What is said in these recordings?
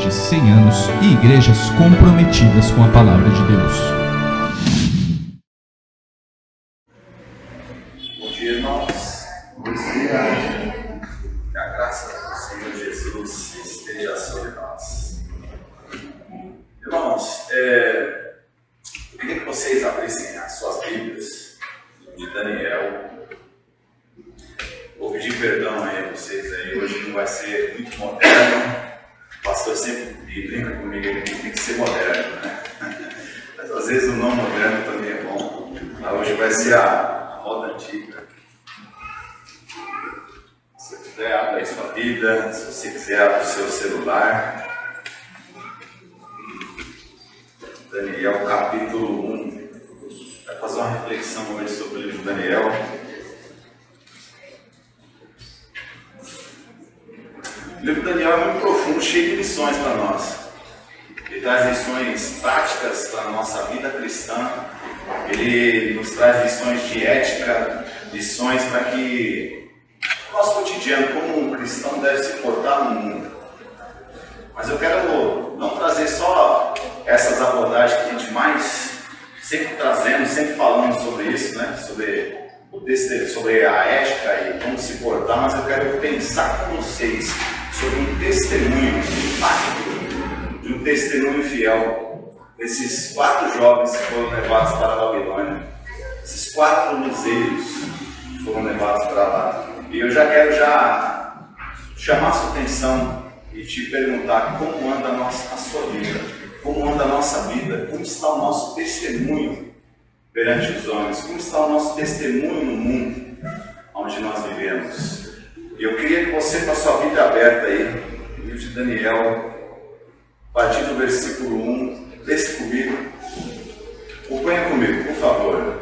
de 100 anos e igrejas comprometidas com a palavra de Deus. Bom dia, irmãos. Bom dia. Que a graça do Senhor Jesus esteja sobre nós. Irmãos, eu queria que vocês abrissem as suas Bíblias de Daniel. Vou pedir perdão aí a vocês aí. Hoje não vai ser muito moderno. O pastor sempre brinca comigo, ele tem que ser moderno, né? Mas às vezes o não moderno também é bom. Mas hoje vai ser a moda antiga. Se você quiser, abra aí sua Bíblia. Se você quiser, abra o seu celular. Daniel capítulo 1. Vai fazer uma reflexão hoje sobre o livro de Daniel. O livro de Daniel é muito profundo, cheio de lições para nós. Ele traz lições práticas para a nossa vida cristã. Ele nos traz lições de ética, lições para que o nosso cotidiano, como um cristão, deve se portar no mundo. Mas eu quero não trazer só essas abordagens que a gente mais sempre trazendo, sempre falando sobre isso, né? Sobre a ética e como se portar, mas eu quero pensar com vocês sobre um testemunho mágico, de um testemunho fiel desses 4 jovens que foram levados para a Babilônia, esses 4 luzeiros que foram levados para lá. E eu já quero chamar a sua atenção e te perguntar como anda a sua vida, como anda a nossa vida, como está o nosso testemunho perante os homens, como está o nosso testemunho no mundo onde nós vivemos. E eu queria que você, com a sua Bíblia aberta aí, no livro de Daniel, a partir do versículo 1, lê-se comigo, acompanha comigo, por favor.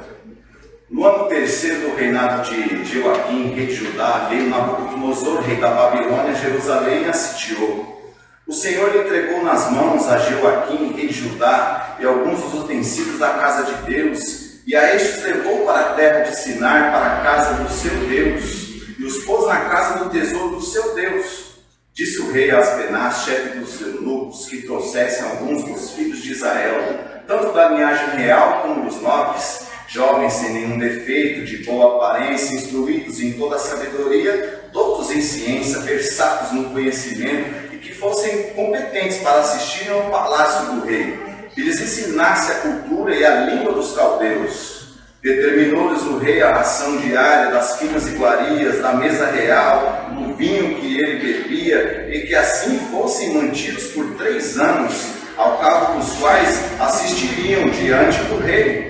No ano terceiro do reinado de Joaquim, rei de Judá, veio Nabucodonosor, rei da Babilônia, Jerusalém, e a sitiou. O Senhor lhe entregou nas mãos a Joaquim, rei de Judá, e alguns dos utensílios da casa de Deus, e a estes levou para a terra de Sinar, para a casa do seu Deus, e os pôs na casa do tesouro do seu Deus. Disse o rei a Aspenaz, chefe dos eunucos, que trouxessem alguns dos filhos de Israel, tanto da linhagem real como dos nobres, jovens sem nenhum defeito, de boa aparência, instruídos em toda a sabedoria, doutos em ciência, versados no conhecimento, e que fossem competentes para assistirem ao palácio do rei, e lhes ensinasse a cultura e a língua dos caldeus. Determinou-lhes o rei a ração diária das finas iguarias, da mesa real, do vinho que ele bebia, e que assim fossem mantidos por 3 anos, ao cabo dos quais assistiriam diante do rei.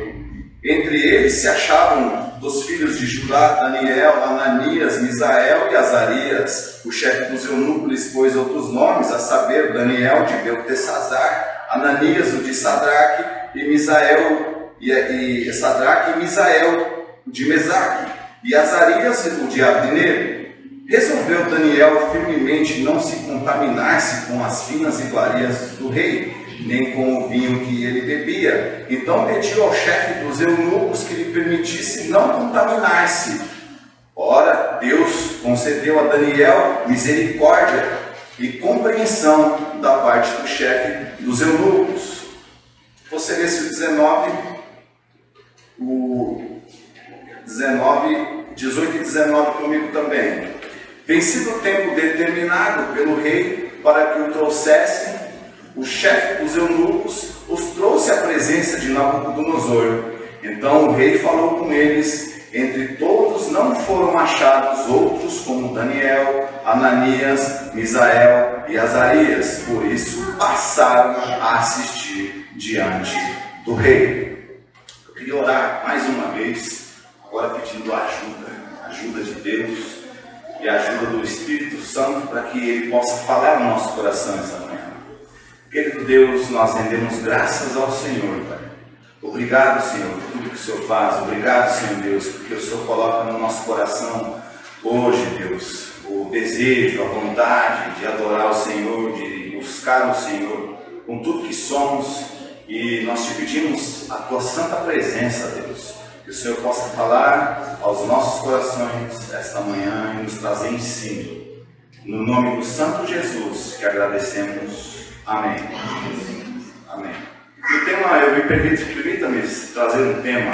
Entre eles se achavam dos filhos de Judá, Daniel, Ananias, Misael e Azarias. O chefe dos eunucos lhes pôs outros nomes, a saber, Daniel de Beltesazar, Ananias o de Sadraque, e Misael e Sadraque e Misael de Mesaque, e Azarias o de Abdinego. Resolveu Daniel firmemente não se contaminar-se com as finas iguarias do rei, nem com o vinho que ele bebia. Então pediu ao chefe dos eunucos que lhe permitisse não contaminar-se. Ora, Deus concedeu a Daniel misericórdia e compreensão da parte do chefe dos eunucos. Você lê o 18 e 19 comigo também. Vencido o tempo determinado pelo rei para que o trouxessem, o chefe dos eunucos os trouxe à presença de Nabucodonosor. Então o rei falou com eles. Entre todos não foram achados outros como Daniel, Ananias, Misael e Azarias. Por isso passaram a assistir diante do rei. Eu queria orar mais uma vez, agora pedindo ajuda de Deus e a ajuda do Espírito Santo para que Ele possa falar no nosso coração essa manhã. Querido Deus, nós rendemos graças ao Senhor, Pai. Obrigado, Senhor, por tudo que o Senhor faz. Obrigado, Senhor Deus, porque o Senhor coloca no nosso coração hoje, Deus, o desejo, a vontade de adorar o Senhor, de buscar o Senhor com tudo que somos. E nós te pedimos a tua santa presença, Deus, que o Senhor possa falar aos nossos corações esta manhã e nos trazer ensino. No nome do Santo Jesus que agradecemos. Amém. Amém. O tema, permita-me trazer um tema,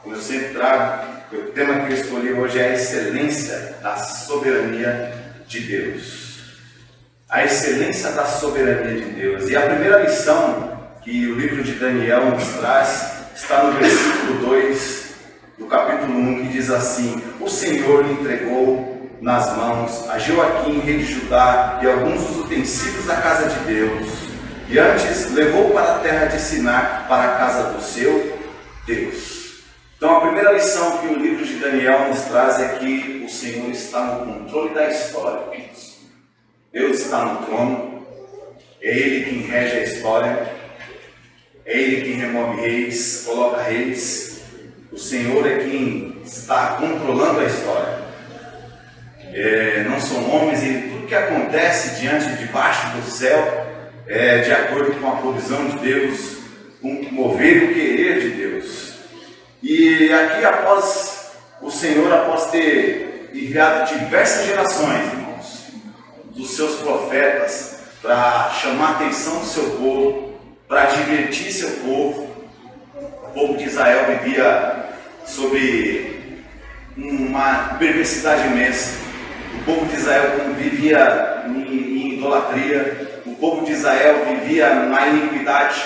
como eu sempre trago, o tema que eu escolhi hoje é a excelência da soberania de Deus. A excelência da soberania de Deus. E a primeira lição que o livro de Daniel nos traz está no versículo 2 do capítulo 1, que diz assim: o Senhor lhe entregou nas mãos a Joaquim, rei de Judá, e alguns dos utensílios da casa de Deus, e antes levou para a terra de Sinar, para a casa do seu Deus. Então a primeira lição que o livro de Daniel nos traz é que o Senhor está no controle da história. Deus está no trono, é Ele quem rege a história, é Ele quem remove reis, coloca reis. O Senhor é quem está controlando a história. Não são homens, e tudo que acontece debaixo do céu é de acordo com a provisão de Deus, com o mover e o querer de Deus. E aqui, após ter enviado diversas gerações, irmãos, dos seus profetas, para chamar a atenção do seu povo, para divertir seu povo, o povo de Israel vivia sobre uma perversidade imensa. O povo de Israel vivia em idolatria, o povo de Israel vivia na iniquidade,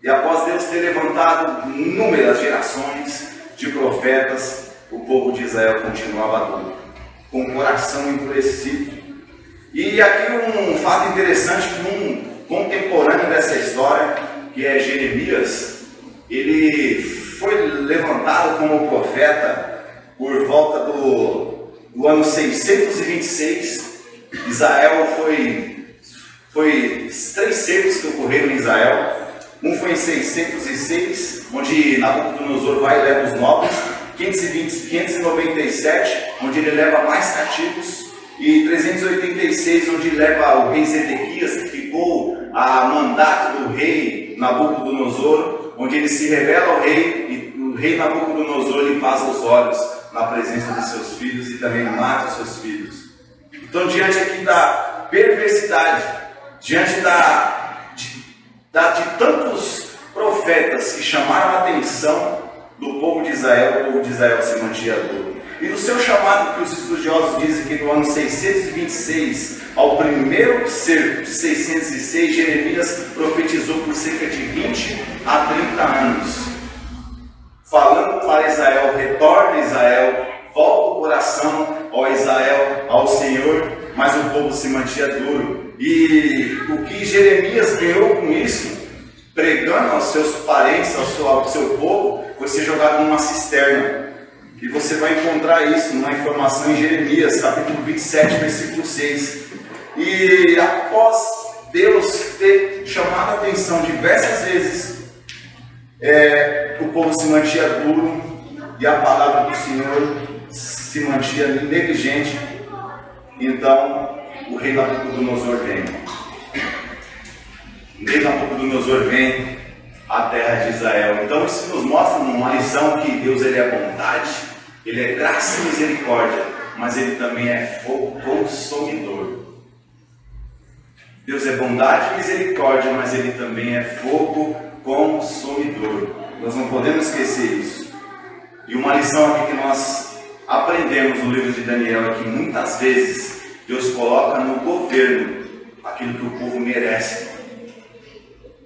e após Deus ter levantado inúmeras gerações de profetas, o povo de Israel continuava com o coração endurecido. E aqui um fato interessante, que um contemporâneo dessa história, que é Jeremias, ele foi levantado como profeta por volta do ano 626. Israel foi 3 secos que ocorreram em Israel. Um foi em 606, onde Nabucodonosor vai e leva os nobres. 597, onde ele leva mais cativos. E 386, onde ele leva o rei Zedequias, que ficou a mandato do rei Nabucodonosor, onde ele se revela ao rei, e o rei Nabucodonosor lhe vaza os olhos na presença de seus filhos e também mata os seus filhos. Então, diante aqui da perversidade, diante de tantos profetas que chamaram a atenção do povo de Israel, o povo de Israel se mantinha duro. E no seu chamado, que os estudiosos dizem que do ano 626 ao primeiro cerco de 606, Jeremias profetizou por cerca de 20 a 30 anos, falando para Israel: retorne Israel, volta o coração, ó Israel, ao Senhor. Mas o povo se mantinha duro. E o que Jeremias ganhou com isso, pregando aos seus parentes, ao seu povo, foi ser jogado numa cisterna. E você vai encontrar isso numa informação em Jeremias, capítulo 27, versículo 6. E após Deus ter chamado a atenção diversas vezes, o povo se mantinha duro e a palavra do Senhor se mantinha negligente. Então o rei Nabucodonosor vem. O rei Nabucodonosor vem à terra de Israel. Então isso nos mostra uma lição que Deus, ele é bondade, ele é graça e misericórdia, mas ele também é fogo consumidor. Deus é bondade e misericórdia, mas ele também é fogo consumidor. Nós não podemos esquecer isso. E uma lição aqui que nós aprendemos no livro de Daniel é que muitas vezes Deus coloca no governo aquilo que o povo merece.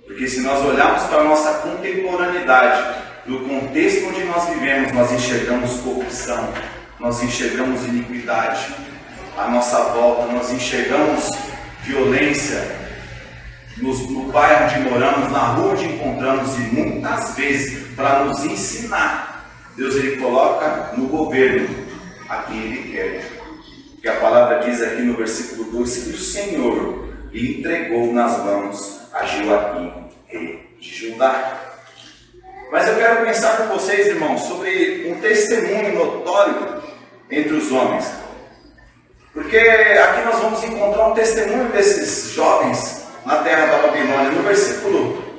Porque se nós olharmos para a nossa contemporaneidade, do contexto onde nós vivemos, nós enxergamos corrupção, nós enxergamos iniquidade. À nossa volta, nós enxergamos violência no bairro onde moramos, na rua onde encontramos, e muitas vezes, para nos ensinar, Deus, ele coloca no governo a quem ele quer. Que a palavra diz aqui no versículo 2, que o Senhor lhe entregou nas mãos a Joaquim, rei de Judá. Mas eu quero pensar com vocês, irmãos, sobre um testemunho notório entre os homens. Porque aqui nós vamos encontrar um testemunho desses jovens na terra da Babilônia.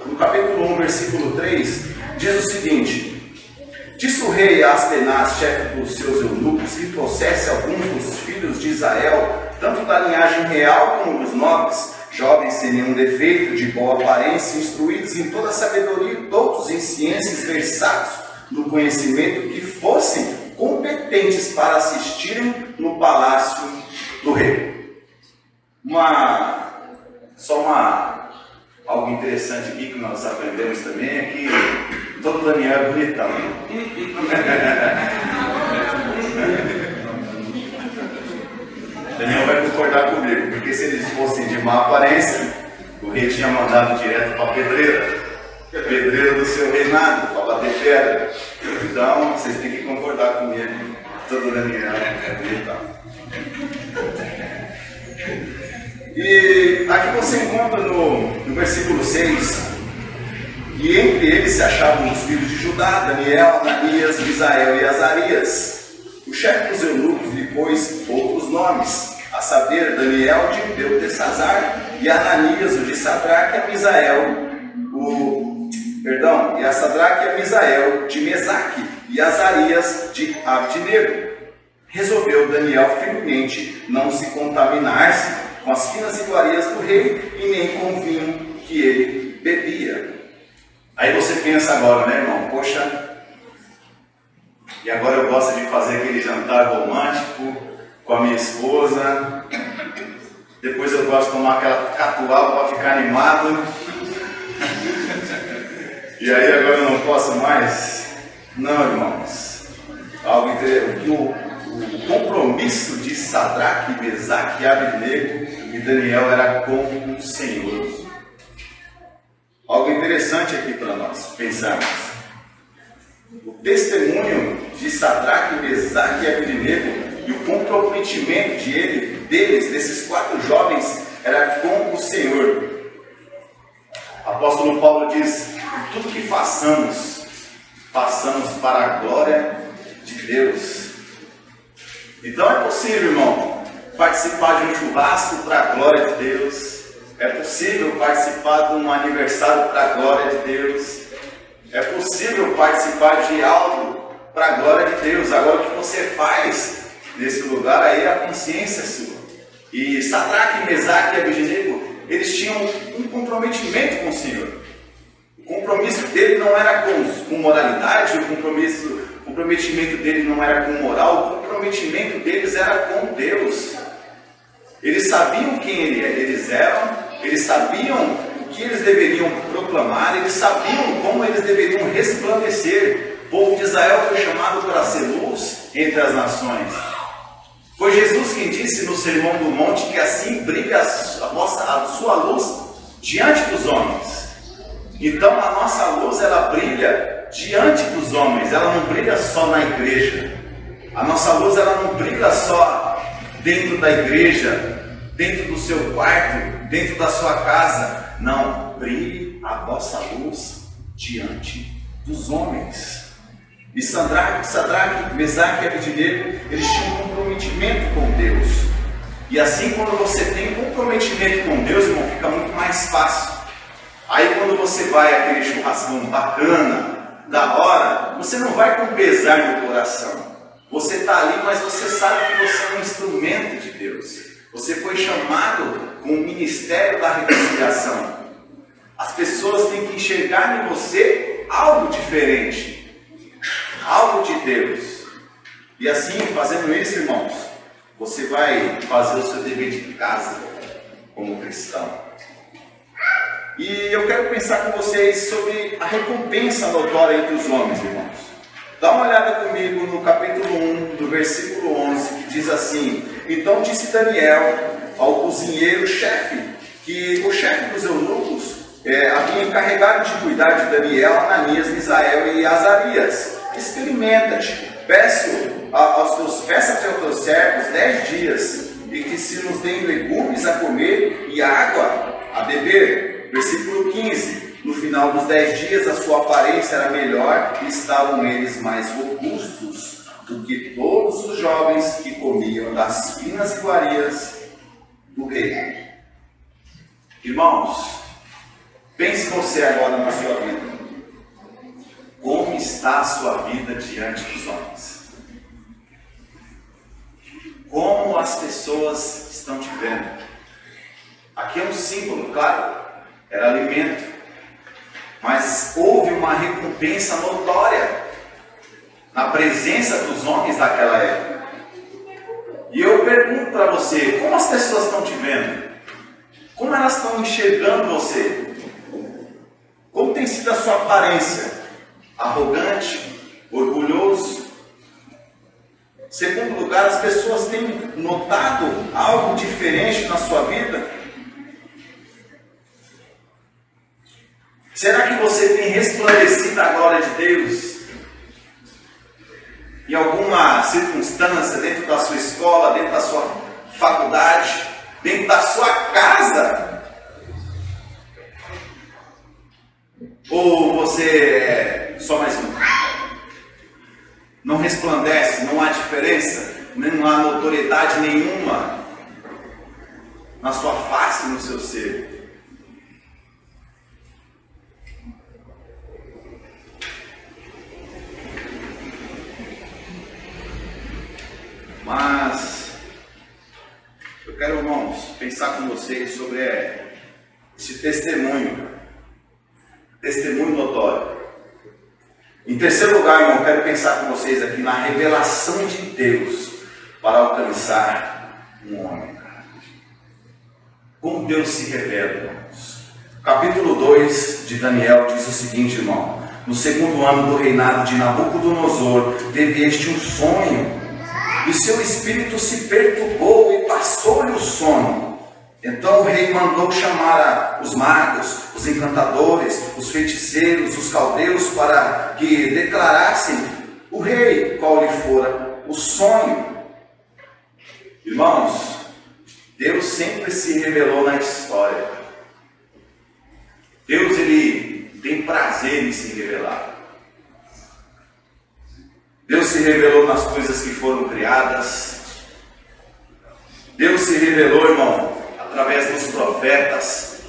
No capítulo 1, versículo 3, diz o seguinte: disse o rei a Aspenaz, chefe dos seus eunucos, que trouxesse alguns dos filhos de Israel, tanto da linhagem real como dos nobres, jovens sem nenhum defeito, de boa aparência, instruídos em toda a sabedoria e doutos em ciências, versados no conhecimento, que fossem competentes para assistirem no palácio do rei. Algo interessante aqui que nós aprendemos também é que todo Daniel é bonitão. Daniel vai concordar comigo, porque se eles fossem de má aparência, o rei tinha mandado direto para a pedreira do seu reinado, para bater pedra. Então, vocês têm que concordar comigo, todo Daniel é bonitão. E aqui você encontra no versículo 6, e entre eles se achavam os filhos de Judá, Daniel, Ananias, Misael e Azarias. O chefe dos eunucos lhe pôs outros nomes, a saber, Daniel de Beltesazar, e Ananias, o de Sadraque, e a Sadraque e a Misael de Mesaque, e Azarias de Abdinego. Resolveu Daniel firmemente não se contaminar-se com as finas iguarias do rei e nem com o vinho que ele bebia. Aí você pensa agora, né, irmão? Poxa, e agora eu gosto de fazer aquele jantar romântico com a minha esposa. Depois eu gosto de tomar aquela catuaba para ficar animado. E aí agora eu não posso mais? Não, irmãos. O compromisso de Sadraque, Mesaque, Abdinego e Daniel era com o Senhor. Algo interessante aqui para nós pensarmos. O testemunho de Sadraque, Mesaque e Abdinego e o comprometimento desses 4 jovens era com o Senhor. O apóstolo Paulo diz: tudo que façamos para a glória de Deus. Então é possível, irmão, participar de um churrasco para a glória de Deus. É possível participar de um aniversário para a glória de Deus. É possível participar de algo para a glória de Deus. Agora, o que você faz nesse lugar aí, a consciência é sua. E Sadraque, Mesaque e Abdinego, eles tinham um comprometimento com o Senhor. O compromisso dele não era com moralidade, o comprometimento dele não era com moral, o comprometimento deles era com Deus. Eles sabiam quem eles eram, eles sabiam o que eles deveriam proclamar, eles sabiam como eles deveriam resplandecer. O povo de Israel foi chamado para ser luz entre as nações. Foi Jesus quem disse no Sermão do Monte que assim brilha a sua luz diante dos homens. Então a nossa luz, ela brilha diante dos homens, ela não brilha só na igreja. A nossa luz, ela não brilha só dentro da igreja, dentro do seu quarto, dentro da sua casa. Não, brilhe a vossa luz diante dos homens. E Sadraque, Mesaque e Abdinego, eles tinham um comprometimento com Deus. E assim, quando você tem comprometimento com Deus, irmão, fica muito mais fácil. Aí quando você vai àquele churrascão bacana, da hora, você não vai com pesar no coração. Você está ali, mas você sabe que você é um instrumento de Deus. Você foi chamado com o ministério da reconciliação. As pessoas têm que enxergar em você algo diferente, algo de Deus. E assim, fazendo isso, irmãos, você vai fazer o seu dever de casa como cristão. E eu quero pensar com vocês sobre a recompensa notória entre os homens, irmãos. Dá uma olhada comigo no capítulo 1, do versículo 11, que diz assim: então disse Daniel ao cozinheiro-chefe, que o chefe dos eunucos havia encarregado de cuidar de Daniel, Ananias, Misael e Azarias. Experimenta-te, peça aos teus servos 10 dias, e que se nos deem legumes a comer e água a beber. Versículo 15, no final dos 10 dias a sua aparência era melhor e estavam eles mais robustos do que todos os jovens que comiam das finas iguarias do rei. Irmãos, pense você agora na sua vida. Como está a sua vida diante dos homens? Como as pessoas estão te vendo? Aqui é um símbolo, claro, era alimento, mas houve uma recompensa notória na presença dos homens daquela época. E eu pergunto para você, como as pessoas estão te vendo? Como elas estão enxergando você? Como tem sido a sua aparência? Arrogante? Orgulhoso? Segundo lugar, as pessoas têm notado algo diferente na sua vida? Será que você tem resplandecido a glória de Deus? Em alguma circunstância, dentro da sua escola, dentro da sua faculdade, dentro da sua casa? Ou você é só mais um? Não resplandece, não há diferença, não há notoriedade nenhuma na sua face, no seu ser. Mas eu quero, irmãos, pensar com vocês sobre esse testemunho notório. Em terceiro lugar, irmão, eu quero pensar com vocês aqui na revelação de Deus para alcançar um homem. Como Deus se revela, irmãos. Capítulo 2 de Daniel diz o seguinte, irmão: no segundo ano do reinado de Nabucodonosor, teve este um sonho, e seu espírito se perturbou e passou-lhe o sono. Então o rei mandou chamar os magos, os encantadores, os feiticeiros, os caldeus, para que declarassem o rei qual lhe fora o sonho. Irmãos, Deus sempre se revelou na história. Deus, ele tem prazer em se revelar. Deus se revelou nas coisas que foram criadas. Deus se revelou, irmão, através dos profetas.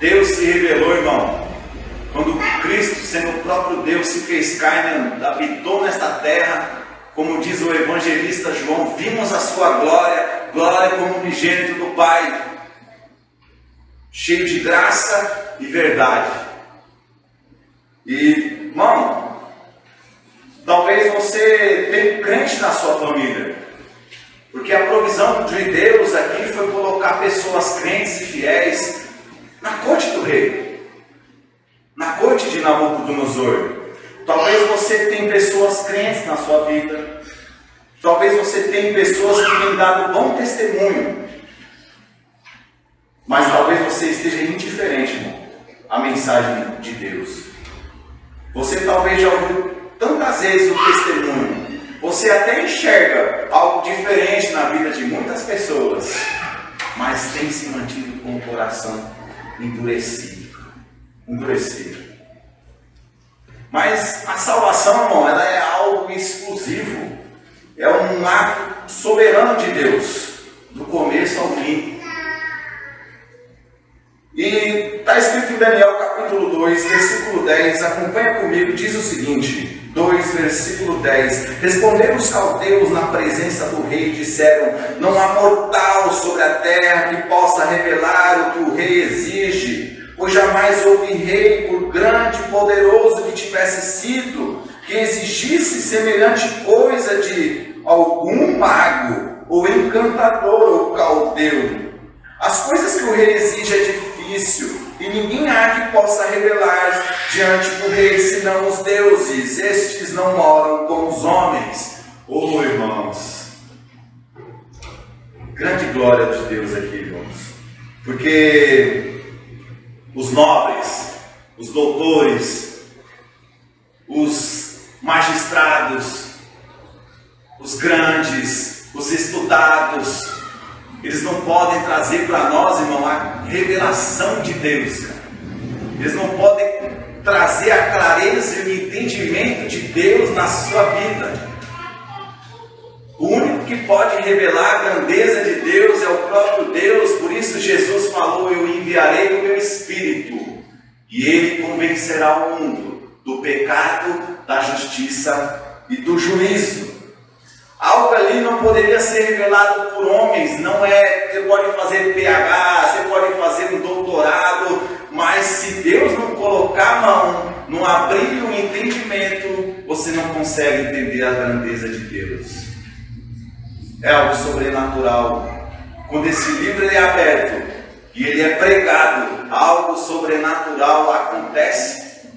Deus se revelou, irmão, quando Cristo, sendo o próprio Deus, se fez carne, habitou nesta terra. Como diz o evangelista João, vimos a sua glória, glória como unigênito do Pai, cheio de graça e verdade. E, irmão, talvez você tenha crente na sua família, porque a provisão de Deus aqui foi colocar pessoas crentes e fiéis na corte do rei, na corte de Nabucodonosor. Talvez você tenha pessoas crentes na sua vida, talvez você tenha pessoas que têm dado bom testemunho, mas talvez você esteja indiferente, irmão, à mensagem de Deus. Você talvez já ouviu tantas vezes o testemunho, você até enxerga algo diferente na vida de muitas pessoas, mas tem se mantido com o coração endurecido. Mas a salvação, irmão, ela é algo exclusivo, é um ato soberano de Deus, do começo ao fim. E está escrito em Daniel capítulo 2, versículo 10, acompanha comigo, diz o seguinte, 2, versículo 10, responderam os caldeus na presença do rei e disseram, não há mortal sobre a terra que possa revelar o que o rei exige, pois jamais houve rei, por grande e poderoso que tivesse sido, que exigisse semelhante coisa de algum mago, ou encantador, ou caldeu. As coisas que o rei exige é difícil, e ninguém há que possa revelar diante do rei, senão os deuses. Estes não moram com os homens. Oh, irmãos, grande glória de Deus aqui, irmãos, porque os nobres, os doutores, os magistrados, os grandes, os estudados, eles não podem trazer para nós, irmão, a revelação de Deus, cara. Eles não podem trazer a clareza e o entendimento de Deus na sua vida. O único que pode revelar a grandeza de Deus é o próprio Deus. Por isso Jesus falou, eu enviarei o meu Espírito, e Ele convencerá o mundo do pecado, da justiça e do juízo. Algo ali não poderia ser revelado por homens, não é, você pode fazer PhD, você pode fazer um doutorado, mas se Deus não colocar a mão, não abrir um entendimento, você não consegue entender a grandeza de Deus. É algo sobrenatural. Quando esse livro é aberto e ele é pregado, algo sobrenatural acontece.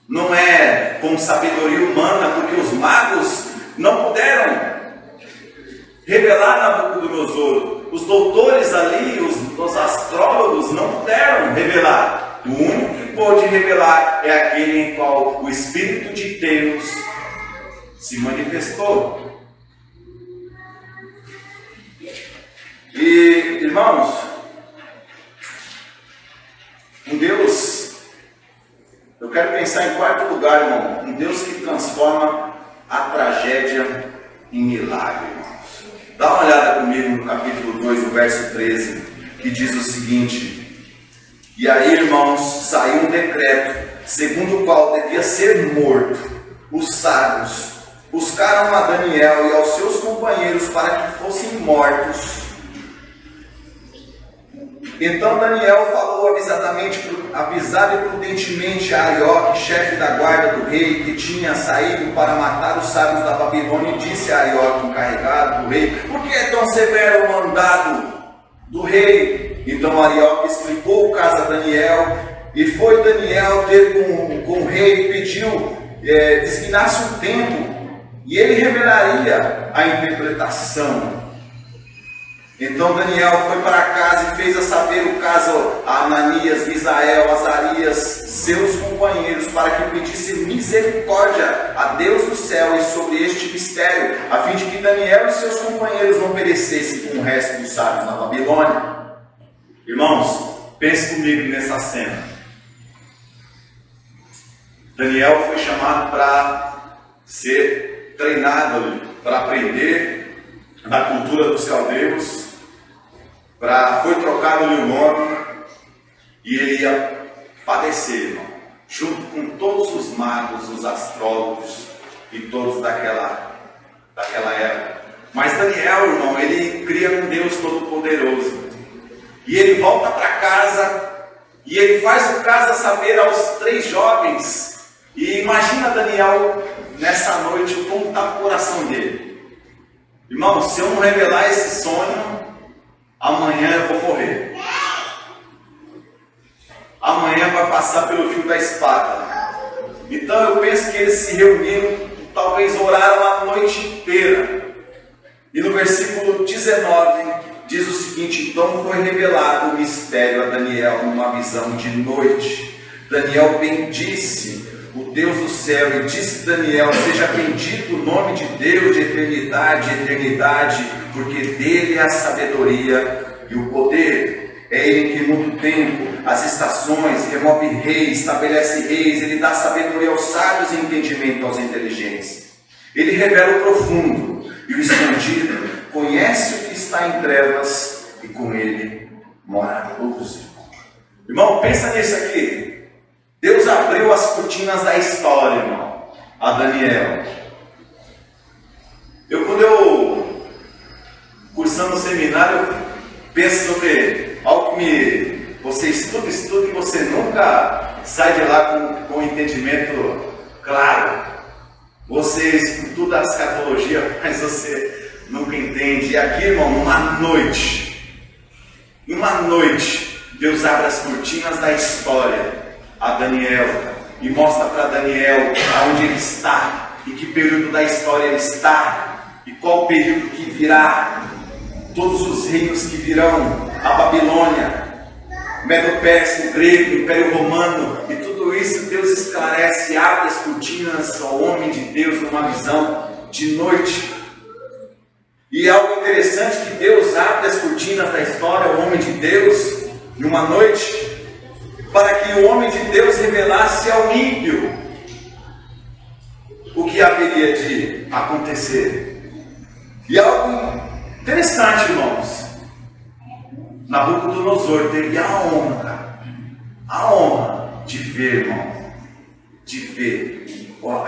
Não é com sabedoria humana, porque os magos não puderam revelar Nabucodonosor. Os doutores ali, os astrólogos não puderam revelar. O único que pôde revelar é aquele em qual o Espírito de Deus se manifestou. E, irmãos, um Deus, eu quero pensar em quarto lugar, irmão, um Deus que transforma a tragédia em milagre, irmãos. Dá uma olhada comigo no capítulo 2, no verso 13, que diz o seguinte: e aí, irmãos, saiu um decreto, segundo o qual devia ser morto. Os sábios buscaram a Daniel e aos seus companheiros para que fossem mortos. Então Daniel falou avisado e prudentemente a Arioque, chefe da guarda do rei, que tinha saído para matar os sábios da Babilônia, e disse a Arioque, encarregado do rei: por que é tão severo o mandado do rei? Então Arioque explicou o caso a Daniel, e foi Daniel ter com o rei e pediu designasse um tempo, e ele revelaria a interpretação. Então Daniel foi para casa e fez a saber o caso a Ananias, Misael, Azarias, seus companheiros, para que pedissem misericórdia a Deus do céu e sobre este mistério, a fim de que Daniel e seus companheiros não perecessem com o resto dos sábios na Babilônia. Irmãos, pense comigo nessa cena. Daniel foi chamado para ser treinado, para aprender da cultura dos caldeus. Foi trocado-lhe o nome e ele ia padecer, irmão, junto com todos os magos, os astrólogos e todos daquela época. Mas Daniel, irmão, ele cria um Deus todo-poderoso e ele volta para casa e ele faz o caso a saber aos 3 jovens. E imagina Daniel nessa noite, como está o coração dele. Irmão, se eu não revelar esse sonho, amanhã eu vou morrer. Amanhã vai passar pelo fio da espada. Então eu penso que eles se reuniram, talvez oraram a noite inteira. E no versículo 19 diz o seguinte: então foi revelado o mistério a Daniel numa visão de noite. Daniel bendisse o Deus do céu e disse Daniel: seja bendito o nome de Deus de eternidade em eternidade, porque dele é a sabedoria e o poder. É ele que muda o tempo, as estações, remove reis, estabelece reis, ele dá sabedoria aos sábios e entendimento aos inteligentes. Ele revela o profundo e o escondido, conhece o que está em trevas e com ele mora a luz. Irmão, pensa nisso aqui. Deus abriu as cortinas da história, irmão, a Daniel. Quando eu cursando o seminário, eu penso sobre algo que você estuda e você nunca sai de lá com entendimento claro. Você estuda a escatologia, mas você nunca entende. E aqui, irmão, numa noite, Deus abre as cortinas da história a Daniel e mostra para Daniel aonde ele está, em que período da história ele está e qual período que virá, todos os reinos que virão, a Babilônia, Medo-Persa, o grego, o Império Romano, e tudo isso Deus esclarece, abre as cortinas ao homem de Deus numa visão de noite. E é algo interessante que Deus abre as cortinas da história ao homem de Deus numa noite, para que o homem de Deus revelasse ao ímpio o que haveria de acontecer. E algo interessante, irmãos, Nabucodonosor teve a honra de ver, irmão, de ver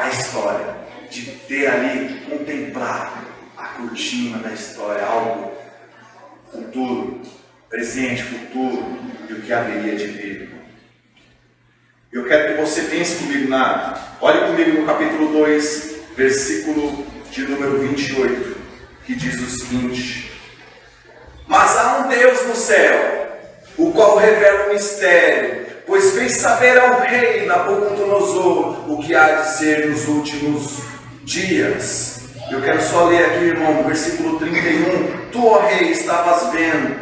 a história, de ter ali, contemplar a cortina da história, algo futuro, presente, futuro e o que haveria de vir. Eu quero que você pense comigo olhe comigo no capítulo 2, versículo de número 28, que diz o seguinte: mas há um Deus no céu, o qual revela o mistério, pois fez saber ao rei Nabucodonosor o que há de ser nos últimos dias. Eu quero só ler aqui, irmão, no versículo 31. Tu, ó rei, estavas vendo,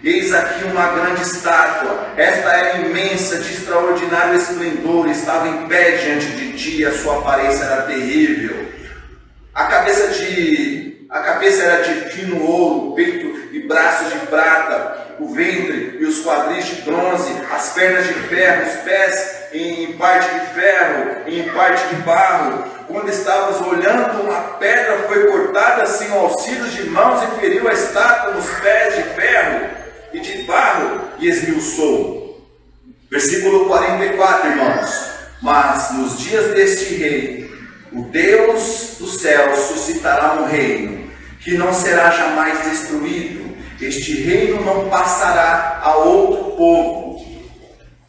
eis aqui uma grande estátua, esta era imensa, de extraordinário esplendor, estava em pé diante de ti, a sua aparência era terrível. A cabeça era de fino ouro, peito e braços de prata, o ventre e os quadris de bronze, as pernas de ferro, os pés em parte de ferro e em parte de barro. Quando estavas olhando, uma pedra foi cortada sem auxílio de mãos e feriu a estátua nos pés de ferro e de barro e esmiuçou. Versículo 44, irmãos. Mas nos dias deste rei, o Deus do céu suscitará um reino que não será jamais destruído. Este reino não passará a outro povo.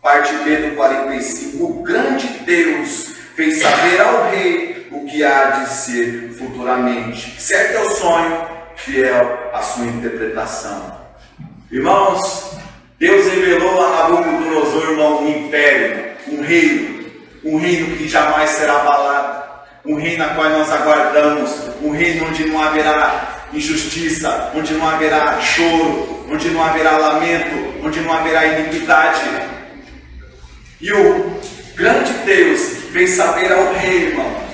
Parte B do 45. O grande Deus fez saber ao rei o que há de ser futuramente. Certo é o sonho, fiel à sua interpretação. Irmãos, Deus revelou a Nabucodonosor, irmão, um império, um reino que jamais será abalado, um reino a qual nós aguardamos, um reino onde não haverá injustiça, onde não haverá choro, onde não haverá lamento, onde não haverá iniquidade. E o grande Deus fez saber ao rei, irmão.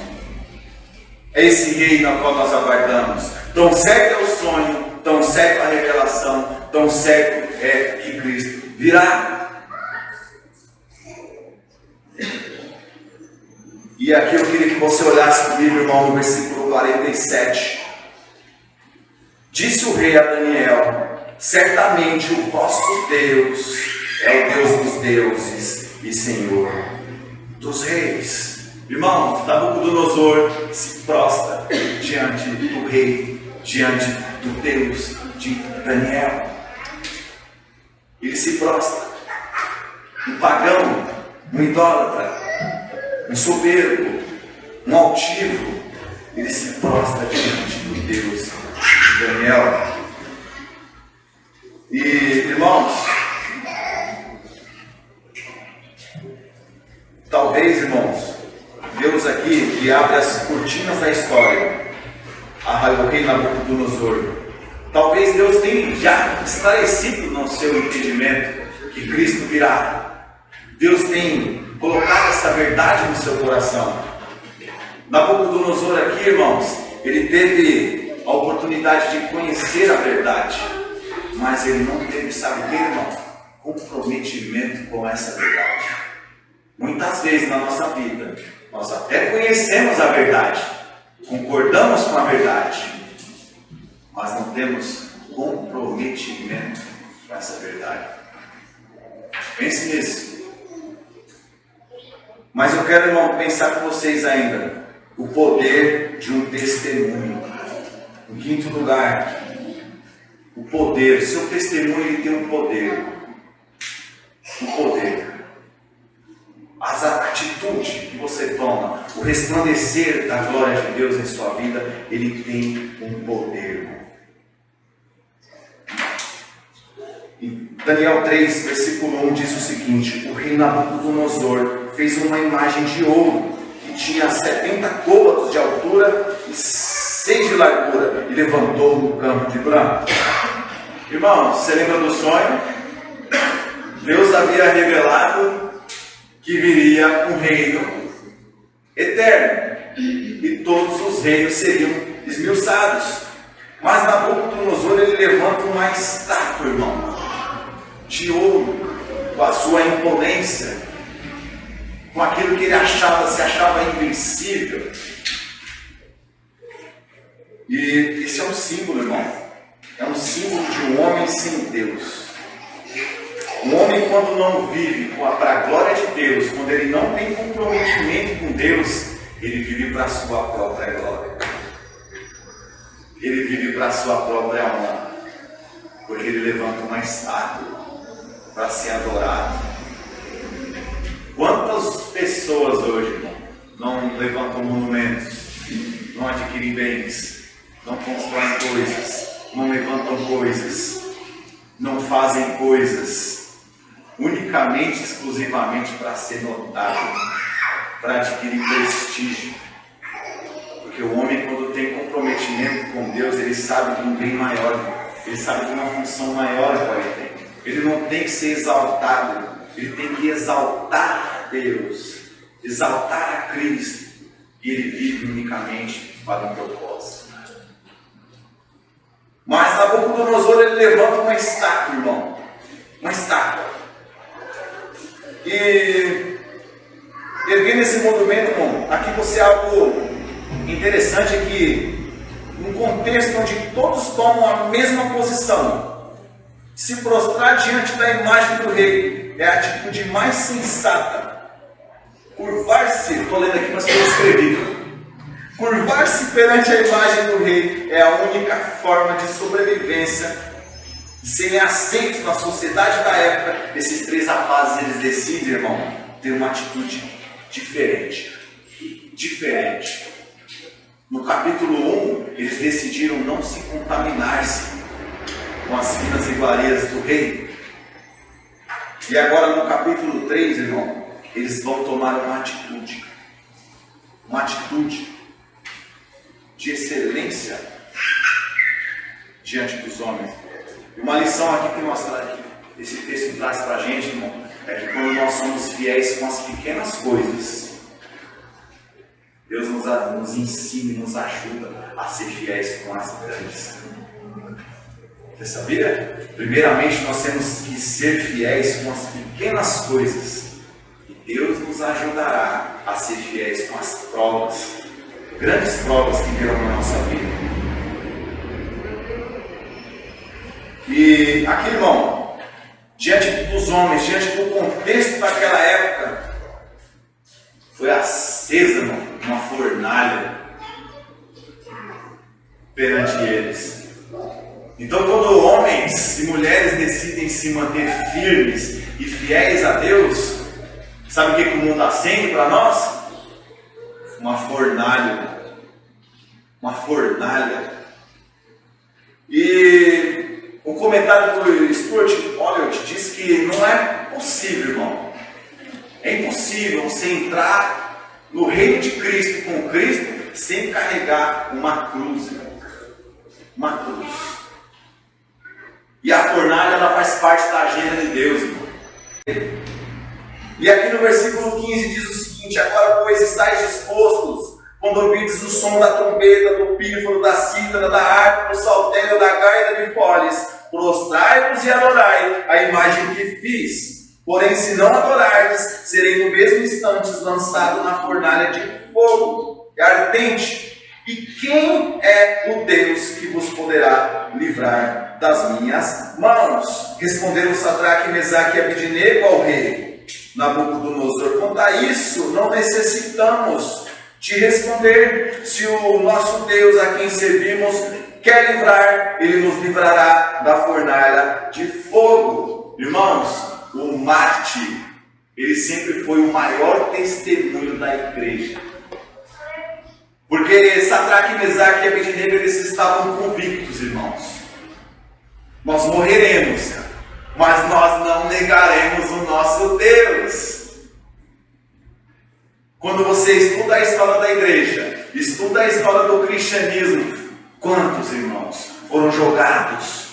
É esse reino ao qual nós aguardamos. Tão certo é o sonho, tão certo a revelação, tão certo é que Cristo virá. E aqui eu queria que você olhasse comigo, irmão, no versículo 47. Disse o rei a Daniel: certamente o vosso Deus é o Deus dos deuses e Senhor dos reis. Irmãos, Nabucodonosor se prostra diante do rei, diante do Deus de Daniel. Ele se prostra. Um pagão, um idólatra, um soberbo, um altivo, ele se prostra diante do Deus de Daniel. E, irmãos, talvez, irmãos, Deus aqui que abre as cortinas da história, o rei Nabucodonosor, talvez Deus tenha já esclarecido no seu entendimento que Cristo virá. Deus tem colocado essa verdade no seu coração. Nabucodonosor aqui, irmãos, ele teve a oportunidade de conhecer a verdade, mas ele não teve, sabe o que, irmão? Comprometimento com essa verdade. Muitas vezes na nossa vida, nós até conhecemos a verdade, concordamos com a verdade, mas não temos comprometimento com essa verdade. Pense nisso. Mas eu quero, irmão, pensar com vocês ainda o poder de um testemunho. Em quinto lugar, o poder. Seu testemunho, ele tem um poder. O poder. A atitude que você toma, o resplandecer da glória de Deus em sua vida, ele tem um poder. Em Daniel 3, versículo 1 diz o seguinte: o rei Nabucodonosor fez uma imagem de ouro que tinha 70 côvados de altura e 6 de largura e levantou no campo de branco. Irmão, você lembra do sonho? Deus havia revelado que viria um reino eterno e todos os reinos seriam esmiuçados. Mas Nabucodonosor, ele levanta uma estátua, irmão, de ouro, com a sua imponência, com aquilo que ele se achava invencível. E esse é um símbolo, irmão. É um símbolo de um homem sem Deus. Um homem, quando não vive para a glória de Deus, quando ele não tem comprometimento com Deus, ele vive para a sua própria glória. ele vive para a sua própria honra, porque ele levanta uma estátua para ser adorado. Quantas pessoas hoje, irmão, não levantam monumentos, não adquirem bens, não constroem coisas, não levantam coisas, não fazem coisas, unicamente, exclusivamente para ser notado, para adquirir prestígio. Porque o homem, quando tem comprometimento com Deus, ele sabe de um bem maior, ele sabe de uma função maior que ele tem. Ele não tem que ser exaltado, ele tem que exaltar a Deus, exaltar a Cristo, e ele vive unicamente para um propósito. Mas Nabucodonosor, ele levanta uma estátua, irmão, uma estátua, e erguendo esse monumento, irmão, aqui você é algo interessante, é que num contexto onde todos tomam a mesma posição, se prostrar diante da imagem do rei é a atitude mais sensata. Curvar-se, estou lendo aqui, mas foi escrevido. Curvar-se perante a imagem do rei é a única forma de sobrevivência, de serem aceitos na sociedade da época. Esses três rapazes, eles decidem, irmão, ter uma atitude diferente. Diferente. No capítulo 1, eles decidiram não se contaminar-se com as finas iguarias do rei. E agora no capítulo 3, irmão, eles vão tomar uma atitude de excelência diante dos homens. E uma lição aqui que mostra, esse texto traz para a gente, irmão, é que quando nós somos fiéis com as pequenas coisas, Deus nos ensina e nos ajuda a ser fiéis com as grandes. Você sabia? Primeiramente, nós temos que ser fiéis com as pequenas coisas. E Deus nos ajudará a ser fiéis com as provas, grandes provas que virão na nossa vida. E aqui, irmão, diante dos homens, diante do contexto daquela época, foi acesa, irmão, uma fornalha perante eles. Então, quando homens e mulheres decidem se manter firmes e fiéis a Deus, sabe o que o mundo acende para nós? Uma fornalha. Uma fornalha. E o comentário do Stuart Olyott diz que não é possível, irmão. É impossível você entrar no reino de Cristo com Cristo sem carregar uma cruz, irmão. Uma cruz. E a fornalha, ela faz parte da agenda de Deus, irmão. E aqui no versículo 15 diz o seguinte: agora, pois, estáis dispostos, quando ouvides o som da trombeta, do pífaro, da cítara, da harpa, do saltério, da gaita de foles, prostrai-vos e adorai a imagem que fiz. Porém, se não adorardes, serei no mesmo instante lançado na fornalha de fogo ardente. E quem é o Deus que vos poderá livrar das minhas mãos? Responderam Sadraque, Mesaque e Abednego ao rei Nabucodonosor: quanto a isso, não necessitamos te responder. Se o nosso Deus, a quem servimos, quer livrar, ele nos livrará da fornalha de fogo. Irmãos, o mártir, ele sempre foi o maior testemunho da igreja. Porque Sadraque, Mesaque e Abednego, eles estavam convictos, irmãos. Nós morreremos, mas nós não negaremos o nosso Deus. Quando você estuda a história da igreja, estuda a história do cristianismo, quantos irmãos foram jogados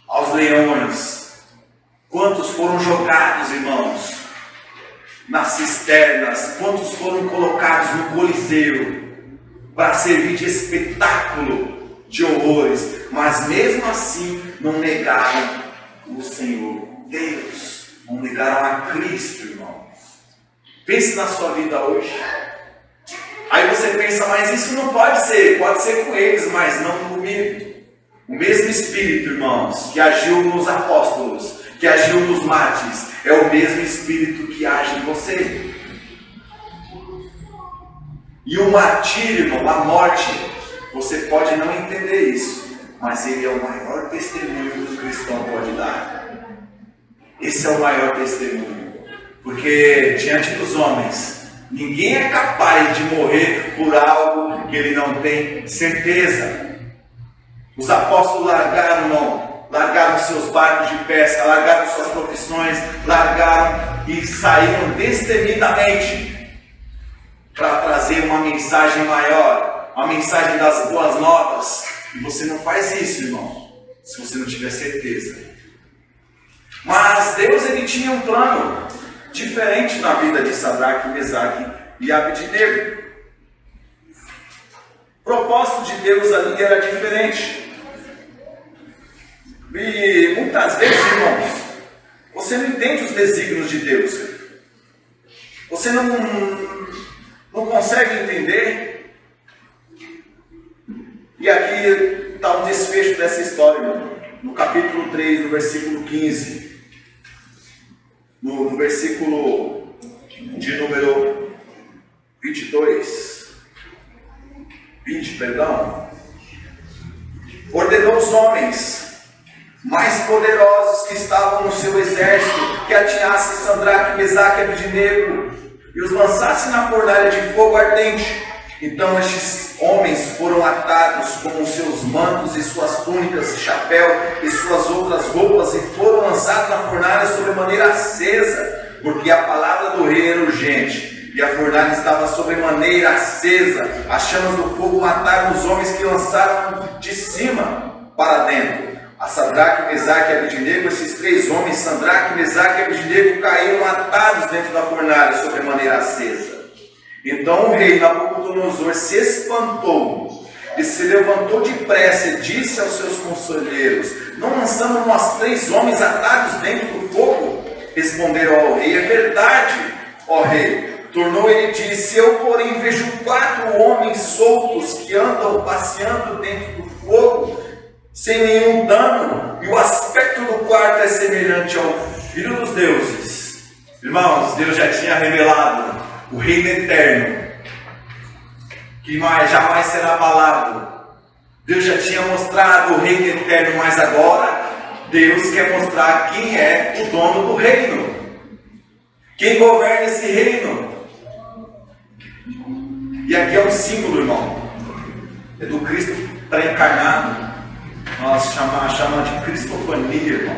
aos leões? Quantos foram jogados, irmãos, nas cisternas? Quantos foram colocados no Coliseu para servir de espetáculo de horrores, mas mesmo assim não negaram o Senhor Deus, não negaram a Cristo, irmãos. Pense na sua vida hoje. Aí você pensa, mas isso não pode ser com eles, mas não comigo. O mesmo Espírito, irmãos, que agiu nos apóstolos, que agiu nos mártires, é o mesmo Espírito que age em você. E o martírio, irmão, a morte, Você pode não entender isso, mas ele é o maior testemunho que o cristão pode dar. Esse é o maior testemunho. Porque diante dos homens, ninguém é capaz de morrer por algo que ele não tem certeza. Os apóstolos largaram seus barcos de pesca, largaram suas profissões, largaram e saíram destemidamente para trazer uma mensagem maior, uma mensagem das boas novas. E você não faz isso, irmão, se você não tiver certeza. Mas Deus, ele tinha um plano diferente na vida de Sadraque, Mesaque e Abednego. O propósito de Deus ali era diferente. E muitas vezes, irmãos, você não entende os desígnios de Deus. Você não consegue entender. E aqui está um desfecho dessa história, irmão. No capítulo 3, no versículo 15. No versículo de número 20, ordenou os homens mais poderosos que estavam no seu exército que atinhassem Sadraque, Mesaque e Abednego e os lançassem na fornalha de fogo ardente. Então estes homens foram atados com os seus mantos e suas túnicas e chapéu e suas outras roupas e foram lançados na fornalha sobremaneira acesa, porque a palavra do rei era urgente e a fornalha estava sobremaneira acesa. As chamas do fogo mataram os homens que lançaram de cima para dentro. A Sadraque, Mesaque e Abednego, esses três homens, Sadraque, Mesaque e Abednego, caíram atados dentro da fornalha sobremaneira acesa. Então o rei Nabucodonosor se espantou e se levantou depressa e disse aos seus conselheiros: não lançamos nós três homens atados dentro do fogo? Responderam ao rei: é verdade, ó rei. Tornou ele e disse: eu porém vejo 4 homens soltos que andam passeando dentro do fogo sem nenhum dano, e o aspecto do quarto é semelhante ao Filho dos Deuses. Irmãos, Deus já tinha revelado o reino eterno, que jamais será abalado. Deus já tinha mostrado o reino eterno, mas agora Deus quer mostrar quem é o dono do reino, quem governa esse reino. E aqui é um símbolo, irmão, é do Cristo pré-encarnado. Nós chamamos de cristofania, irmão.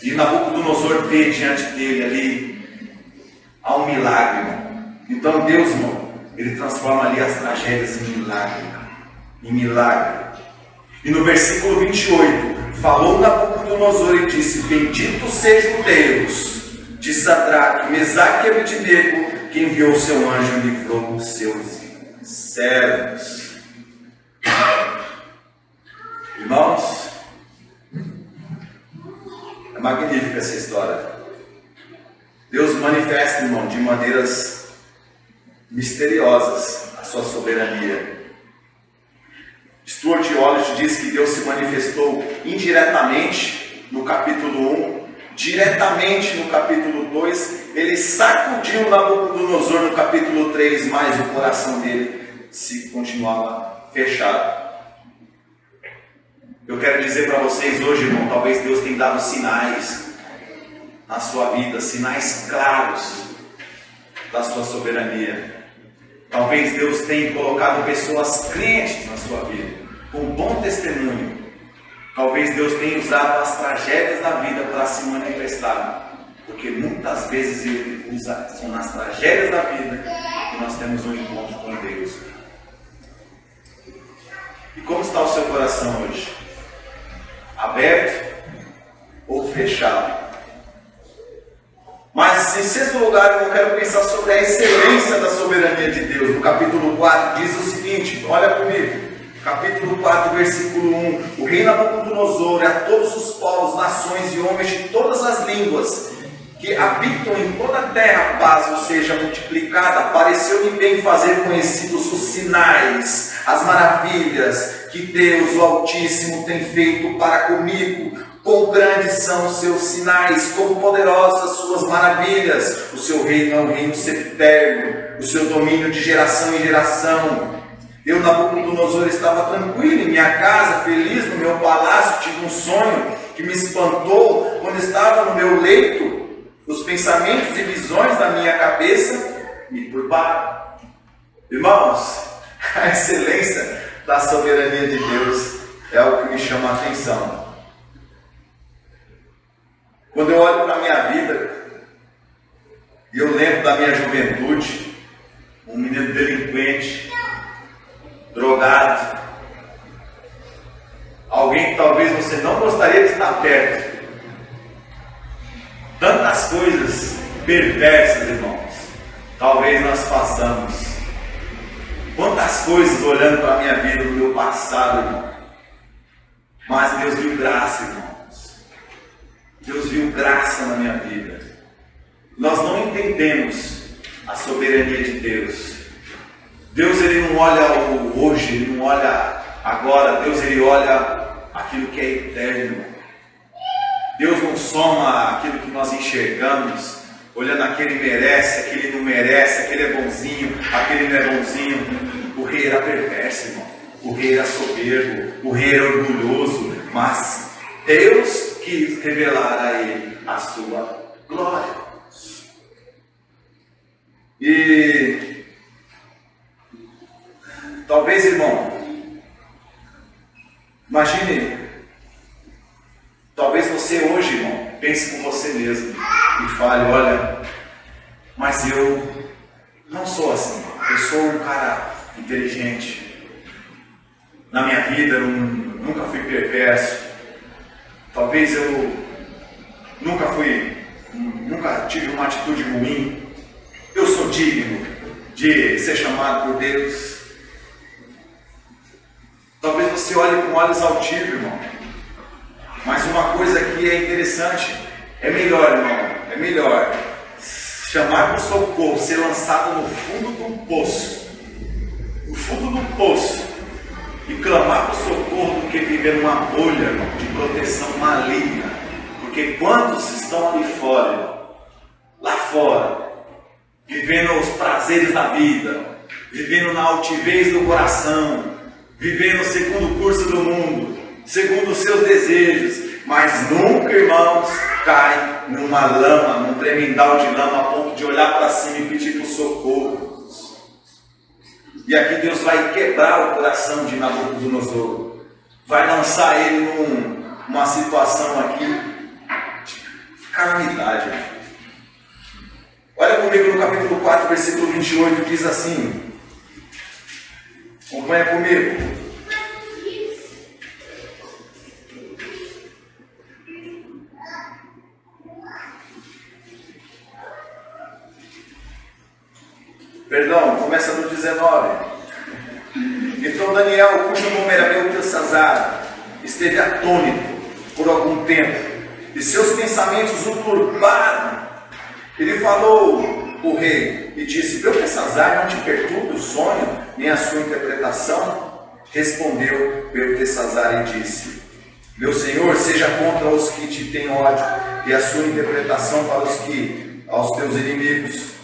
E Nabucodonosor vê diante dele ali há um milagre, irmão. Então Deus, irmão, ele transforma ali as tragédias em milagre, em milagre. E no versículo 28, falou Nabucodonosor e disse: bendito seja o Deus de Sadraque, Mesaque e Abednego, que enviou o seu anjo e livrou os seus servos. Irmãos, é magnífica essa história. Deus manifesta, irmão, de maneiras misteriosas a sua soberania. Stuart Wallace diz que Deus se manifestou indiretamente no capítulo 1, diretamente no capítulo 2, ele sacudiu Nabucodonosor no capítulo 3, mas o coração dele se continuava fechado. Eu quero dizer para vocês hoje, irmão, talvez Deus tenha dado sinais na sua vida, sinais claros da sua soberania. Talvez Deus tenha colocado pessoas crentes na sua vida, com bom testemunho. Talvez Deus tenha usado as tragédias da vida para se manifestar, porque muitas vezes Ele usa, são nas tragédias da vida que nós temos um encontro com Deus. E como está o seu coração hoje? Aberto ou fechado? Mas em sexto lugar, eu quero pensar sobre a excelência da soberania de Deus. No capítulo 4 diz o seguinte, olha comigo, capítulo 4, versículo 1: o rei Nabucodonosor a todos os povos, nações e homens de todas as línguas que habitam em toda a terra, paz ou seja multiplicada, pareceu-me bem fazer conhecidos os sinais, as maravilhas que Deus, o Altíssimo, tem feito para comigo. Quão grandes são os seus sinais, quão poderosas as suas maravilhas. O seu reino é um reino eterno, o seu domínio de geração em geração. Eu, Nabucodonosor, estava tranquilo em minha casa, feliz no meu palácio. Tive um sonho que me espantou quando estava no meu leito. Os pensamentos e visões da minha cabeça me turbaram. Irmãos, a excelência da soberania de Deus é algo que me chama a atenção. Quando eu olho para a minha vida e eu lembro da minha juventude, um menino delinquente, drogado, alguém que talvez você não gostaria de estar perto, tantas coisas perversas, irmãos, talvez nós façamos. Quantas coisas olhando para a minha vida, no meu passado, irmão. Mas Deus viu graça, irmãos. Deus viu graça na minha vida. Nós não entendemos a soberania de Deus. Deus, ele não olha o hoje, ele não olha agora. Deus, ele olha aquilo que é eterno. Deus não soma aquilo que nós enxergamos, olhando aquele merece, aquele não merece, aquele é bonzinho, aquele não é bonzinho. O rei era perverso, irmão. O rei era soberbo, o rei era orgulhoso, mas Deus quis revelar a ele a sua glória. E talvez, irmão, imagine, talvez você hoje, irmão, pense com você mesmo e fale, olha, mas eu não sou assim, eu sou um cara inteligente. Na minha vida eu nunca fui perverso. Talvez eu nunca tive uma atitude ruim. Eu sou digno de ser chamado por Deus. Talvez você olhe com olhos altivos, irmão. Mas uma coisa que é interessante, é melhor, irmão, é melhor chamar por socorro, ser lançado no fundo do poço, e clamar por socorro do que viver numa bolha, irmão, de proteção maligna. Porque quantos estão ali fora, irmão, lá fora, vivendo os prazeres da vida, vivendo na altivez do coração, vivendo segundo o curso do mundo, segundo os seus desejos, mas nunca, irmãos, caem numa lama, num tremendal de lama, a ponto de olhar para cima e pedir por socorro. E aqui Deus vai quebrar o coração de Nabucodonosor, vai lançar ele numa situação aqui de calamidade. Olha comigo no capítulo 4, versículo 28, diz assim, acompanha comigo. Perdão, começa no 19. Então Daniel, cujo nome era Beltesazar, esteve atônito por algum tempo, e seus pensamentos o turbaram. Ele falou o rei e disse, Beltesazar, não te perturbe o sonho, nem a sua interpretação? Respondeu Beltesazar e disse, meu senhor, seja contra os que te têm ódio, e a sua interpretação para aos teus inimigos.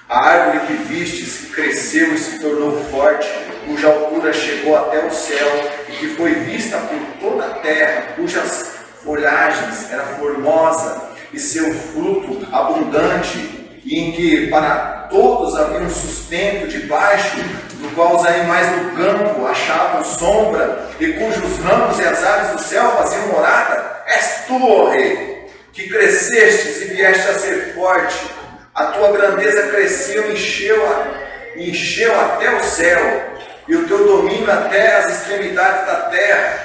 A árvore que vistes cresceu e se tornou forte, cuja altura chegou até o céu, e que foi vista por toda a terra, cujas folhagens era formosa, e seu fruto abundante, e em que para todos havia um sustento debaixo, do qual os animais do campo achavam sombra, e cujos ramos e as aves do céu faziam morada, és tu, ó rei, que crescestes e vieste a ser forte. A tua grandeza cresceu e encheu até o céu, e o teu domínio até as extremidades da terra.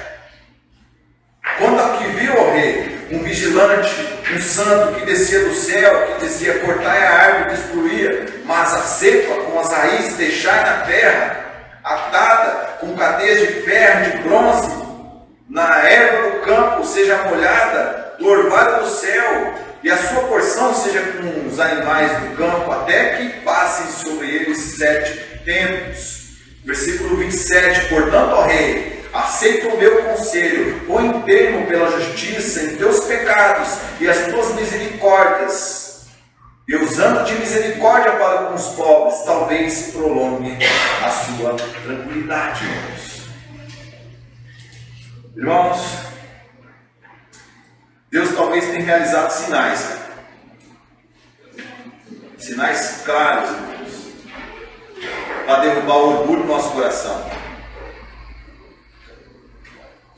Quando ao que viu, ó rei, um vigilante, um santo que descia do céu, que dizia, cortai a árvore e destruía, mas a cepa com as raízes deixai na terra, atada com cadeias de ferro, de bronze, na erva do campo seja molhada, do orvalho do céu, e a sua porção seja com os animais do campo, até que passem sobre eles 7 tempos. Versículo 27, portanto, ó rei, aceita o meu conselho, põe termo pela justiça em teus pecados e as tuas misericórdias. e usando de misericórdia para com os pobres, talvez se prolongue a sua tranquilidade, irmãos. Irmãos, Deus talvez tenha realizado sinais. Sinais claros, irmãos, para derrubar o orgulho do nosso coração.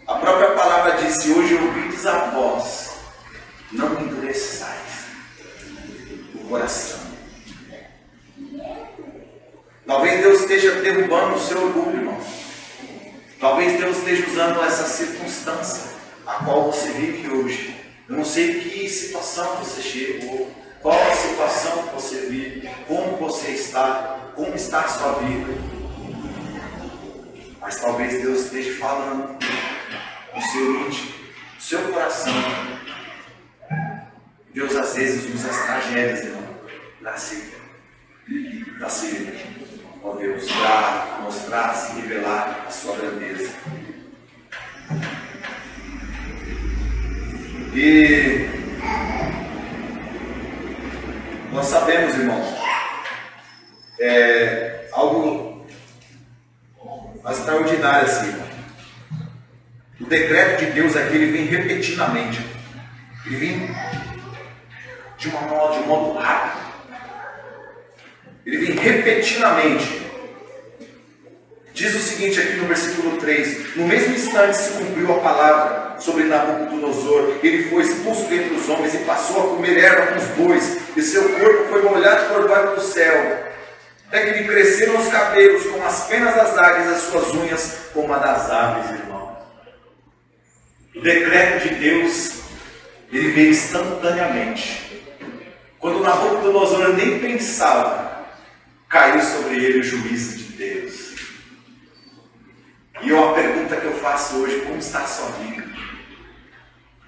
A própria palavra disse: hoje ouvides a voz, não endureçais o coração. Talvez Deus esteja derrubando o seu orgulho, irmão. Talvez Deus esteja usando essa circunstância a qual você vive hoje. Eu não sei em que situação você chegou, qual a situação que você vive, como você está, como está a sua vida. Mas talvez Deus esteja falando no seu íntimo, no seu coração. Deus às vezes usa as tragédias, irmão, para se, ó Deus, para mostrar, se revelar a sua grandeza. E nós sabemos, irmãos, algo extraordinário assim, irmão. O decreto de Deus aqui, ele vem repetidamente. Ele vem de um modo rápido. Ele vem repetidamente. Diz o seguinte aqui no versículo 3: no mesmo instante se cumpriu a palavra sobre Nabucodonosor. Ele foi expulso dentre os homens e passou a comer erva com os bois, e seu corpo foi molhado por baixo do céu, até que lhe cresceram os cabelos como as penas das águias, as suas unhas como a das aves, irmão. O decreto de Deus, ele veio instantaneamente. Quando Nabucodonosor nem pensava, caiu sobre ele o juízo de Deus. E uma pergunta que eu faço hoje: como está a sua vida?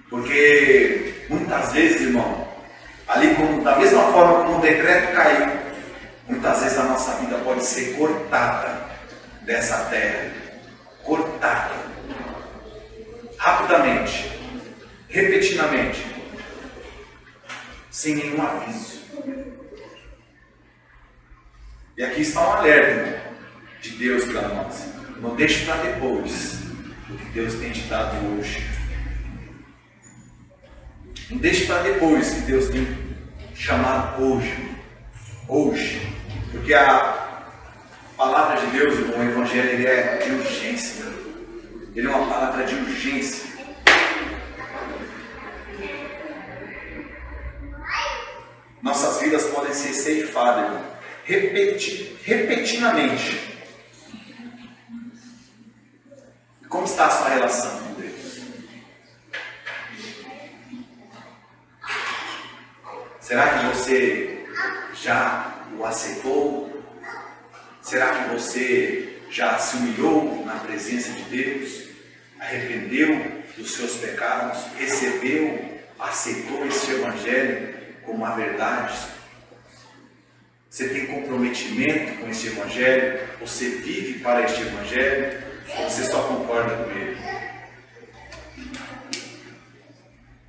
Porque muitas vezes, irmão, ali da mesma forma como o decreto caiu, muitas vezes a nossa vida pode ser cortada dessa terra. Cortada. Rapidamente. Repetidamente. Sem nenhum aviso. E aqui está um alerta de Deus para nós. Não deixe para depois o que Deus tem te dado hoje. Não deixe para depois o que Deus tem te chamado hoje. Hoje. Porque a palavra de Deus, irmão, o Evangelho, ele é de urgência. Ele é uma palavra de urgência. Nossas vidas podem ser ceifadas, irmão, repetidamente. Como está a sua relação com Deus? Será que você já o aceitou? Será que você já se humilhou na presença de Deus? Arrependeu dos seus pecados? Recebeu, aceitou esse Evangelho como a verdade? Você tem comprometimento com esse Evangelho? Você vive para este Evangelho? Ou você só concorda com ele?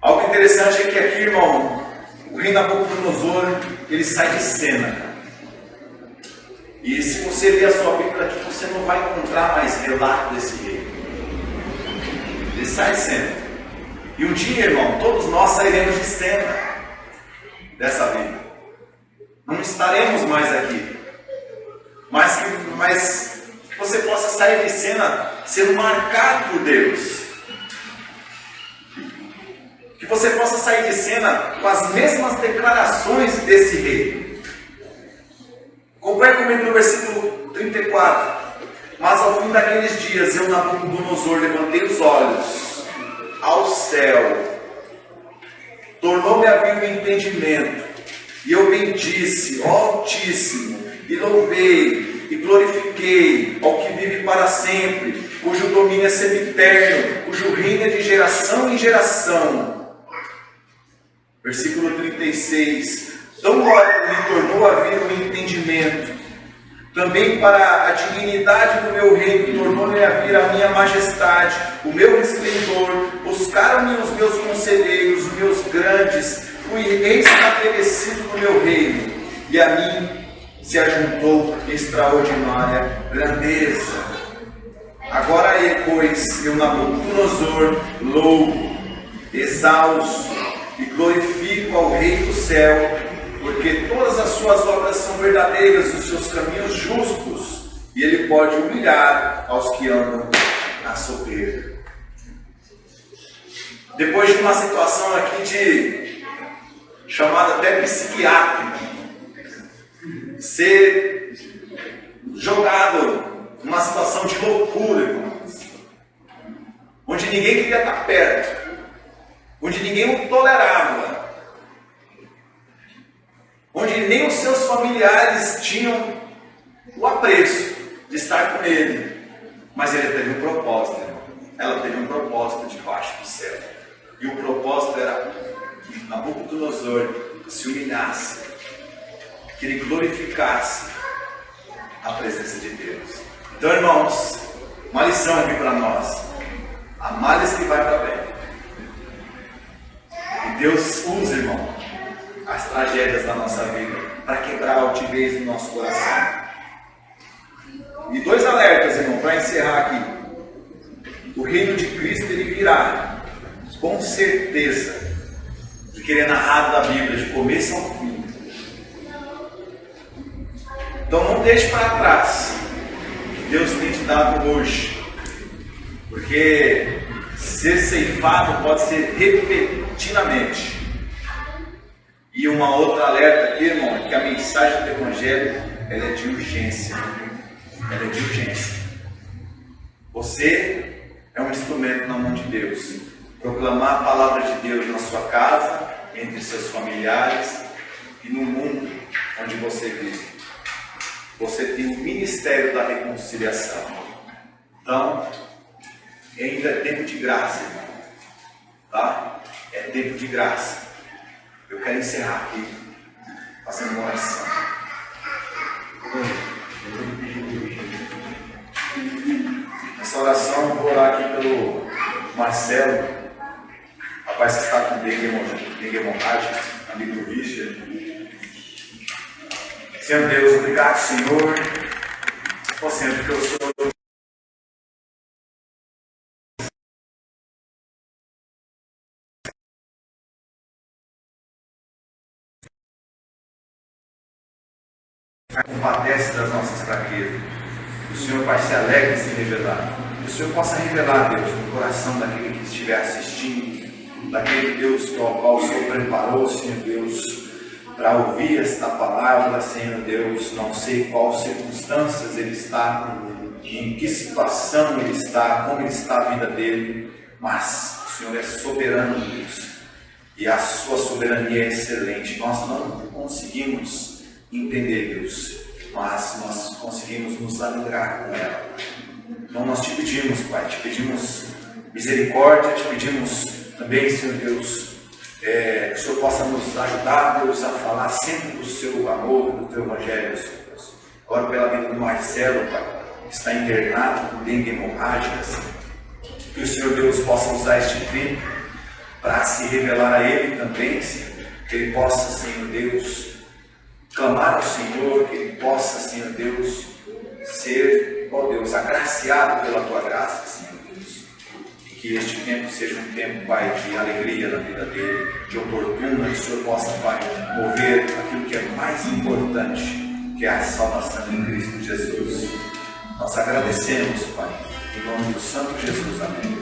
Algo interessante é que aqui, irmão, o rei Nabucodonosor, ele sai de cena. E se você ler a sua Bíblia aqui, você não vai encontrar mais relato desse rei. Ele sai de cena. E um dia, irmão, todos nós sairemos de cena dessa vida. Não estaremos mais aqui. Mas que você possa sair de cena sendo marcado por Deus. Que você possa sair de cena com as mesmas declarações desse rei. Acompanhe comigo no versículo 34. Mas ao fim daqueles dias, eu, Nabucodonosor, levantei os olhos ao céu. Tornou-me a vir o entendimento. E eu bendisse, ó Altíssimo, e louvei, e glorifiquei ao que vive para sempre, cujo domínio é sempiterno, cujo reino é de geração em geração. Versículo 36. Tão logo me tornou a vir o entendimento, também para a dignidade do meu reino, tornou-me a vir a minha majestade, o meu resplendor. Buscaram-me os meus conselheiros, os meus grandes, fui estabelecido no meu reino, e a mim se ajuntou extraordinária grandeza. Agora, pois, eu, Nabucodonosor, louvo, exalço e glorifico ao Rei do céu, porque todas as suas obras são verdadeiras, os seus caminhos justos, e ele pode humilhar aos que andam na soberba. Depois de uma situação aqui chamada até psiquiátrica, ser jogado numa situação de loucura, irmãos, onde ninguém queria estar perto, onde ninguém o tolerava, onde nem os seus familiares tinham o apreço de estar com ele, mas ele teve um propósito, ela teve um propósito debaixo do céu, e o propósito era que Nabucodonosor se humilhasse, que ele glorificasse a presença de Deus. Então, irmãos, uma lição aqui para nós: há males que vai para bem, e Deus usa, irmão, as tragédias da nossa vida para quebrar a altivez do nosso coração. E dois alertas, irmão, para encerrar aqui. O reino de Cristo, ele virá, com certeza, do que ele é narrado da Bíblia, de começo ao fim. Então não deixe para trás o que Deus tem te dado hoje, porque ser ceifado pode ser repentinamente. E uma outra alerta aqui, irmão, é que a mensagem do Evangelho, ela é de urgência. Ela é de urgência. Você é um instrumento na mão de Deus. Proclamar a palavra de Deus na sua casa, entre seus familiares e no mundo onde você vive. Você tem o ministério da reconciliação. Então, ainda é tempo de graça, irmão. Tá? É tempo de graça. Eu quero encerrar aqui fazendo uma oração. Nessa oração eu vou orar aqui pelo Marcelo, rapaz que está com dengue hemorrágica, amigo do Richard. Senhor Deus, obrigado, Senhor. Ó Senhor, porque eu sou compadece das nossas fraquezas. O Senhor, Pai, se alegre em se revelar. Que o Senhor possa revelar, Deus, no coração daquele que estiver assistindo, daquele Deus ao qual o Senhor preparou, Senhor Deus, para ouvir esta palavra, Senhor Deus. Não sei qual circunstâncias ele está, em que situação ele está, como está a vida dele, mas o Senhor é soberano, Deus, e a sua soberania é excelente. Nós não conseguimos entender, Deus, mas nós conseguimos nos alegrar com ela. Então nós te pedimos, Pai, te pedimos misericórdia, te pedimos também, Senhor Deus, que o Senhor possa nos ajudar, Deus, a falar sempre do seu amor, do teu evangelho, Senhor Deus. Oro pela vida do Marcelo, Pai, que está internado com dengue hemorrágica, Senhor. Que o Senhor Deus possa usar este tempo para se revelar a ele também, Senhor. Que ele possa, Senhor Deus, clamar ao Senhor, que ele possa, Senhor Deus, ser, ó Deus, agraciado pela tua graça, Senhor Deus. E que este tempo seja um tempo, Pai, de alegria na vida dele, de oportuna, que o Senhor possa, Pai, mover aquilo que é mais importante, que é a salvação em Cristo Jesus. Nós agradecemos, Pai, em nome do Santo Jesus. Amém.